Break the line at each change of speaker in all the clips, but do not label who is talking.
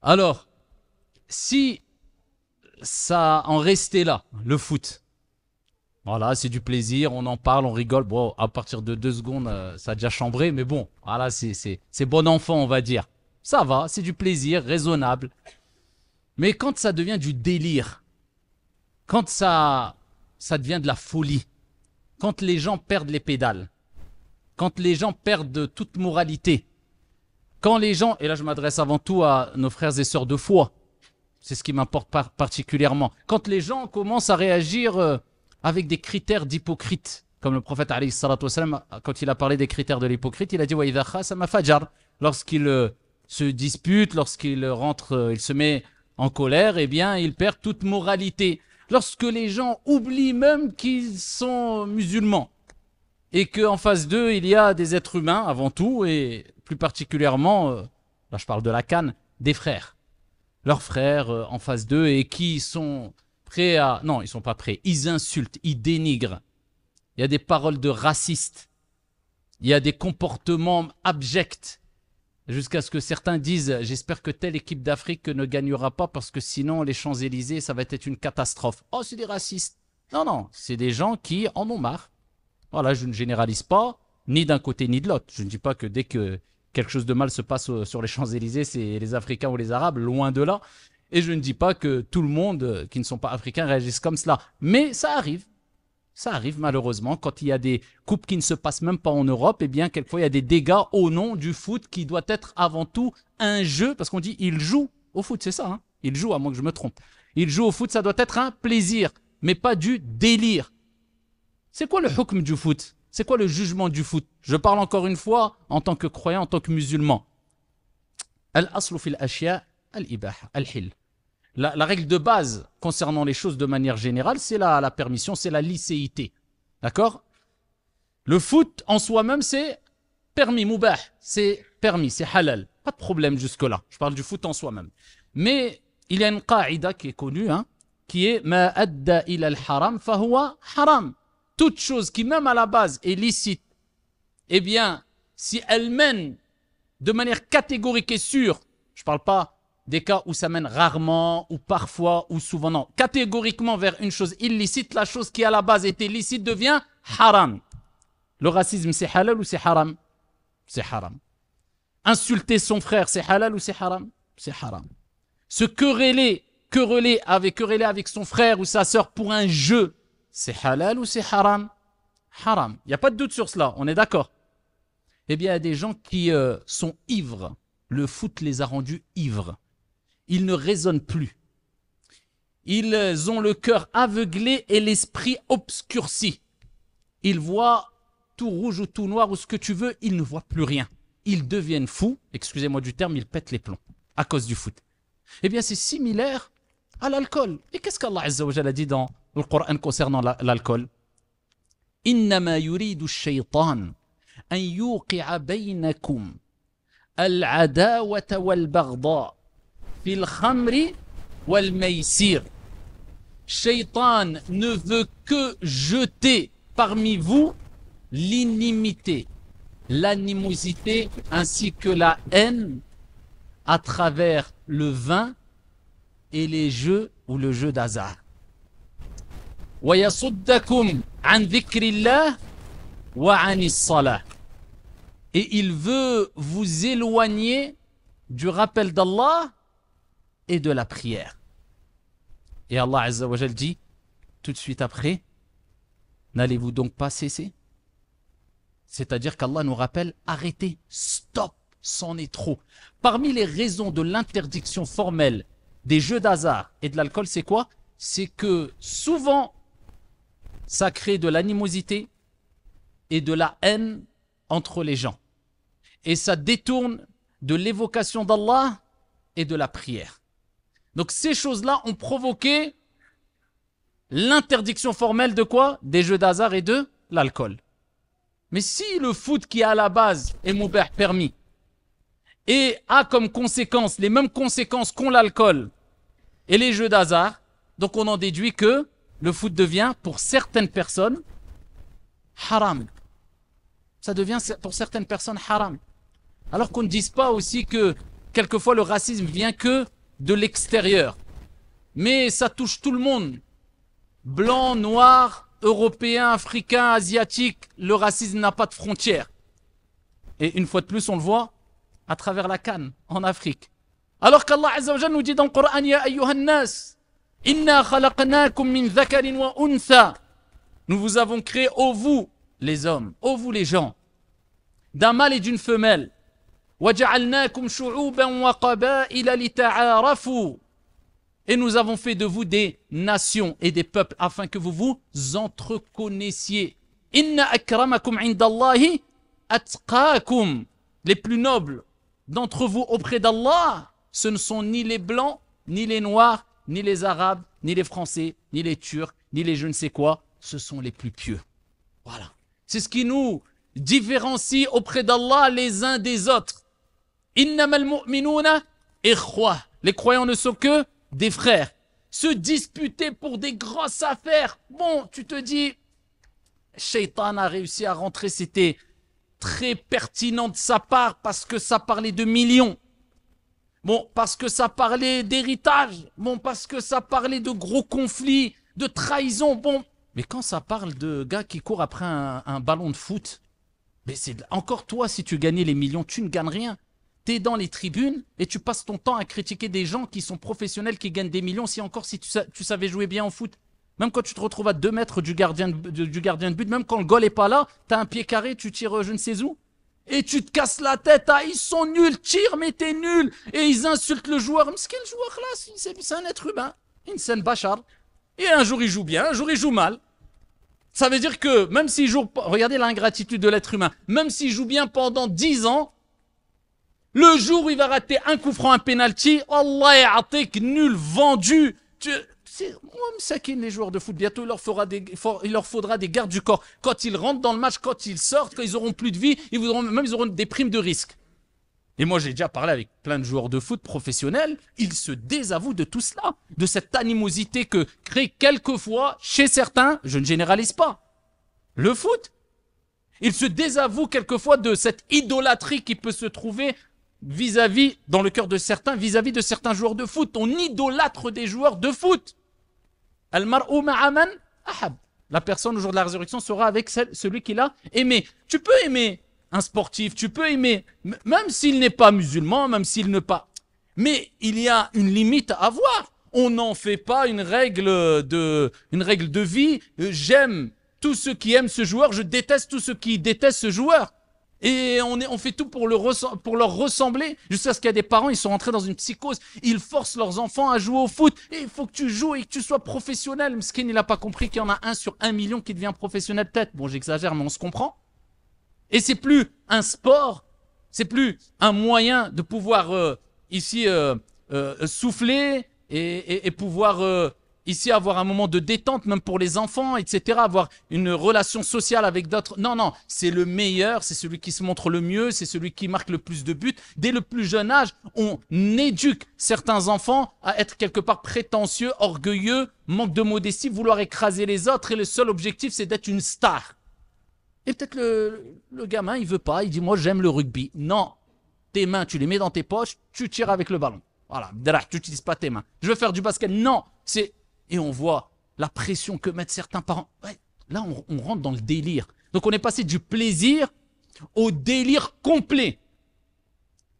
Alors, si ça en restait là, le foot, voilà, c'est du plaisir, on en parle, on rigole. Bon, à partir de 2 secondes, ça a déjà chambré, mais bon, voilà, c'est bon enfant, on va dire. Ça va, c'est du plaisir, raisonnable. Mais quand ça devient du délire, quand ça devient de la folie, quand les gens perdent les pédales, quand les gens perdent toute moralité, quand les gens, et là je m'adresse avant tout à nos frères et sœurs de foi, c'est ce qui m'importe particulièrement, quand les gens commencent à réagir avec des critères d'hypocrite, comme le prophète alayhi salatu wassalam, quand il a parlé des critères de l'hypocrite, il a dit wa idha khasama fajar, lorsqu'il se dispute, lorsqu'il rentre, il se met en colère, eh bien il perd toute moralité. Lorsque les gens oublient même qu'ils sont musulmans et qu'en face d'eux, il y a des êtres humains avant tout, et plus particulièrement, là je parle de la canne, des frères. Leurs frères en face d'eux et qui sont prêts à... Non, ils ne sont pas prêts. Ils insultent, ils dénigrent. Il y a des paroles de racistes. Il y a des comportements abjects. Jusqu'à ce que certains disent, j'espère que telle équipe d'Afrique ne gagnera pas parce que sinon les Champs-Élysées, ça va être une catastrophe. Oh, c'est des racistes. Non, non, c'est des gens qui en ont marre. Voilà, je ne généralise pas, ni d'un côté ni de l'autre. Je ne dis pas que dès que quelque chose de mal se passe sur les Champs-Élysées, c'est les Africains ou les Arabes, loin de là. Et je ne dis pas que tout le monde qui ne sont pas africains réagissent comme cela. Mais ça arrive. Ça arrive malheureusement quand il y a des coupes qui ne se passent même pas en Europe, eh bien quelquefois il y a des dégâts au nom du foot qui doit être avant tout un jeu, parce qu'on dit il joue au foot, c'est ça, hein, il joue, à moins que je me trompe. Il joue au foot, ça doit être un plaisir, mais pas du délire. C'est quoi le hukm du foot? C'est quoi le jugement du foot? Je parle encore une fois en tant que croyant, en tant que musulman. Al-aslu fil ashya al-ibaha, al-hil. La règle de base concernant les choses de manière générale, c'est la permission, c'est la licéité. D'accord? Le foot en soi-même, c'est permis, mubah, c'est permis, c'est halal. Pas de problème jusque-là. Je parle du foot en soi-même. Mais il y a une qaïda qui est connue, hein, qui est ma adda ila al-haram fahuwa haram. Toute chose qui, même à la base, est licite, eh bien, si elle mène de manière catégorique et sûre, je ne parle pas des cas où ça mène rarement, ou parfois, ou souvent, non. Catégoriquement vers une chose illicite, la chose qui à la base était licite devient haram. Le racisme, c'est halal ou c'est haram? C'est haram. Insulter son frère, c'est halal ou c'est haram? C'est haram. Se quereller avec son frère ou sa sœur pour un jeu, c'est halal ou c'est haram? Haram. Il n'y a pas de doute sur cela, on est d'accord. Eh bien, il y a des gens qui sont ivres. Le foot les a rendus ivres. Ils ne raisonnent plus. Ils ont le cœur aveuglé et l'esprit obscurci. Ils voient tout rouge ou tout noir ou ce que tu veux, ils ne voient plus rien. Ils deviennent fous, excusez-moi du terme, ils pètent les plombs à cause du foot. Eh bien, c'est similaire à l'alcool. Et qu'est-ce qu'Allah Azza wa Jalla a dit dans le Coran concernant l'alcool? Innama yuridu shaytan an yuqi'a baynakum al-adawata wal-baghda fil khamri wal-maysir. Shaytan ne veut que jeter parmi vous l'inimité, l'animosité ainsi que la haine à travers le vin et les jeux ou le jeu d'hasard. وَيَصُدَّكُمْ عَنْ ذِكْرِ اللَّهِ وَعَنِ الصَّلَاةِ. Et il veut vous éloigner du rappel d'Allah et de la prière. Et Allah Azza wa Jal dit tout de suite après, n'allez-vous donc pas cesser? C'est-à-dire qu'Allah nous rappelle, arrêtez, stop, c'en est trop. Parmi les raisons de l'interdiction formelle des jeux d'hasard et de l'alcool, c'est quoi? C'est que souvent, ça crée de l'animosité et de la haine entre les gens. Et ça détourne de l'évocation d'Allah et de la prière. Donc ces choses-là ont provoqué l'interdiction formelle de quoi? Des jeux d'hasard et de l'alcool. Mais si le foot qui à la base est mubah, permis, et a comme conséquence les mêmes conséquences qu'ont l'alcool et les jeux d'hasard, donc on en déduit que le foot devient pour certaines personnes haram. Ça devient pour certaines personnes haram. Alors qu'on ne dise pas aussi que quelquefois le racisme vient que de l'extérieur. Mais ça touche tout le monde. Blanc, noir, européen, africain, asiatique, le racisme n'a pas de frontières. Et une fois de plus, on le voit à travers la canne, en Afrique. Alors qu'Allah Azza wa Jalla nous dit dans le Coran, Ya ayyuhan nas, inna khalaqnakum min dhakarin wa untha. Nous vous avons créé, ô vous, les hommes, ô vous les gens, d'un mâle et d'une femelle. وَجَعَلْنَاكُمْ شُعُوبًا وَقَبَائِلَ لِتَعَارَفُوا. Et nous avons fait de vous des nations et des peuples afin que vous vous entreconnaissiez. Inna akramakum indallahi atqakum. Les plus nobles d'entre vous auprès d'Allah, ce ne sont ni les blancs, ni les noirs, ni les arabes, ni les français, ni les turcs, ni les je ne sais quoi. Ce sont les plus pieux. Voilà. C'est ce qui nous différencie auprès d'Allah les uns des autres. Innamal mu'minuna ikhwa. Les croyants ne sont que des frères. Se disputer pour des grosses affaires. Bon, tu te dis, Shaitan a réussi à rentrer, c'était très pertinent de sa part parce que ça parlait de millions. Bon, parce que ça parlait d'héritage. Bon, parce que ça parlait de gros conflits, de trahison. Bon, mais quand ça parle de gars qui courent après un ballon de foot, mais c'est encore toi, si tu gagnais les millions, tu ne gagnes rien. T'es dans les tribunes et tu passes ton temps à critiquer des gens qui sont professionnels, qui gagnent des millions, si tu savais jouer bien au foot. Même quand tu te retrouves à 2 mètres du gardien de but, même quand le goal est pas là, t'as un pied carré, tu tires je ne sais où. Et tu te casses la tête, ah ils sont nuls, tire mais t'es nul. Et ils insultent le joueur. Mais quel joueur là, c'est un être humain. Insan Bachar. Et un jour il joue bien, un jour il joue mal. Ça veut dire que même s'il joue, regardez l'ingratitude de l'être humain, même s'il joue bien pendant 10 ans, le jour où il va rater un coup franc, un penalty, Allah ya'atik, nul, vendu. Les joueurs de foot, bientôt il leur faudra des gardes du corps. Quand ils rentrent dans le match, quand ils sortent, quand ils auront plus de vie, ils auront des primes de risque. Et moi j'ai déjà parlé avec plein de joueurs de foot professionnels, ils se désavouent de tout cela, de cette animosité que crée quelquefois chez certains, je ne généralise pas, le foot. Ils se désavouent quelquefois de cette idolâtrie qui peut se trouver vis-à-vis, dans le cœur de certains, vis-à-vis de certains joueurs de foot. On idolâtre des joueurs de foot. Al-mar'u ma'aman ahab. La personne au jour de la résurrection sera avec celui qu'il a aimé. Tu peux aimer un sportif, tu peux aimer, même s'il n'est pas musulman, même s'il ne pas. Mais il y a une limite à avoir. On n'en fait pas une règle de vie. J'aime tous ceux qui aiment ce joueur, je déteste tous ceux qui détestent ce joueur. Et on fait tout pour leur ressembler, jusqu'à ce qu'il y a des parents, ils sont rentrés dans une psychose, ils forcent leurs enfants à jouer au foot, et il faut que tu joues et que tu sois professionnel. Mskin, il n'a pas compris qu'il y en a 1 sur 1 million qui devient professionnel peut-être. Bon, j'exagère, mais on se comprend. Et c'est plus un sport, c'est plus un moyen de pouvoir souffler et pouvoir ici avoir un moment de détente, même pour les enfants, etc. Avoir une relation sociale avec d'autres. Non, non, c'est le meilleur, c'est celui qui se montre le mieux, c'est celui qui marque le plus de buts. Dès le plus jeune âge, on éduque certains enfants à être quelque part prétentieux, orgueilleux, manque de modestie, vouloir écraser les autres, et le seul objectif, c'est d'être une star. Et peut-être le gamin, il veut pas, il dit, moi j'aime le rugby. Non, tes mains, tu les mets dans tes poches, tu tires avec le ballon. Voilà, tu n'utilises pas tes mains. Je veux faire du basket. Non, c'est... Et on voit la pression que mettent certains parents. Ouais, là, on rentre dans le délire. Donc, on est passé du plaisir au délire complet.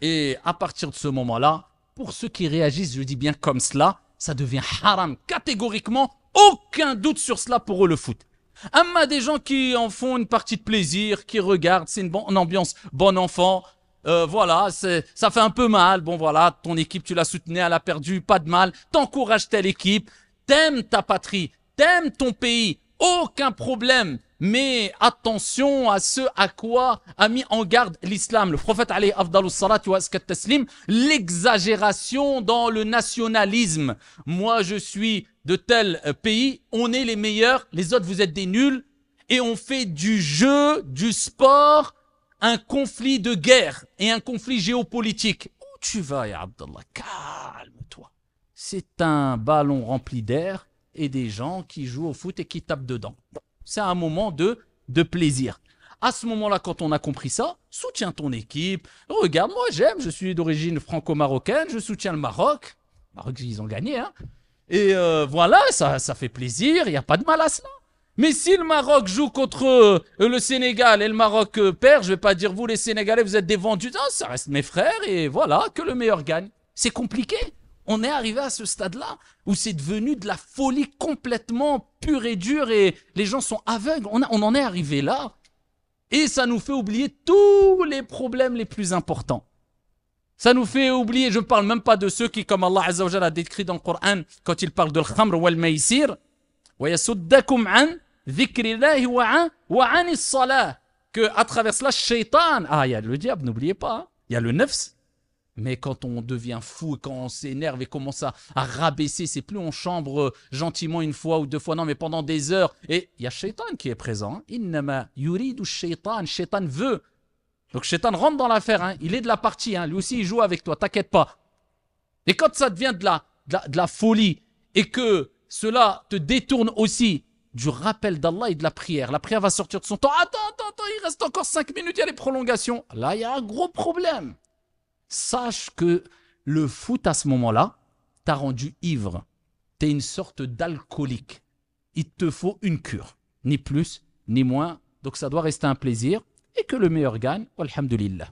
Et à partir de ce moment-là, pour ceux qui réagissent, je dis bien comme cela, ça devient haram. Catégoriquement, aucun doute sur cela pour eux, le foot. Amma des gens qui en font une partie de plaisir, qui regardent, c'est une ambiance bon enfant. Voilà, ça fait un peu mal. Bon, voilà, ton équipe, tu l'as soutenue, elle a perdu, pas de mal. T'encourages telle équipe. T'aimes ta patrie, t'aimes ton pays, aucun problème. Mais attention à ce à quoi a mis en garde l'islam. Le prophète alayhi afdalus salat wa askat taslim, l'exagération dans le nationalisme. Moi, je suis de tel pays, on est les meilleurs, les autres, vous êtes des nuls. Et on fait du jeu, du sport, un conflit de guerre et un conflit géopolitique. Où tu vas, ya Abdallah? Calme-toi. C'est un ballon rempli d'air et des gens qui jouent au foot et qui tapent dedans. C'est un moment de plaisir. À ce moment-là, quand on a compris ça, soutiens ton équipe. Regarde, moi j'aime, je suis d'origine franco-marocaine, je soutiens le Maroc. Maroc, ils ont gagné, hein. Et voilà, ça fait plaisir, il n'y a pas de mal à cela. Mais si le Maroc joue contre le Sénégal et le Maroc perd, je ne vais pas dire vous les Sénégalais, vous êtes des vendus. Non, ça reste mes frères et voilà, que le meilleur gagne. C'est compliqué. On est arrivé à ce stade-là où c'est devenu de la folie complètement pure et dure et les gens sont aveugles. On en est arrivé là et ça nous fait oublier tous les problèmes les plus importants. Ça nous fait oublier, je ne parle même pas de ceux qui, comme Allah Azza wa Jalla a décrit dans le Coran, quand il parle de l'khamr wal maïsir, وَيَسُدَّكُمْ عَنْ ذِكْرِ اللَّهِ وَعَنِ الصَّلَاةِ, que à travers cela, shaitan, il y a le diable, n'oubliez pas, hein, il y a le nefs, mais quand on devient fou, quand on s'énerve et commence à rabaisser, c'est plus on chambre gentiment une fois ou deux fois, non, mais pendant des heures, et il y a shaitan qui est présent, hein. إِنَّمَا يُرِيدُ الشَّيْطَانِ, shaitan veut. Donc shaitan rentre dans l'affaire, hein. Il est de la partie, hein. Lui aussi il joue avec toi, t'inquiète pas. Et quand ça devient de la folie et que cela te détourne aussi du rappel d'Allah et de la prière va sortir de son temps. Attends, il reste encore 5 minutes, il y a les prolongations. Là, il y a un gros problème. Sache que le foot à ce moment-là t'a rendu ivre. T'es une sorte d'alcoolique. Il te faut une cure, ni plus, ni moins. Donc ça doit rester un plaisir et que le meilleur gagne. Alhamdulillah.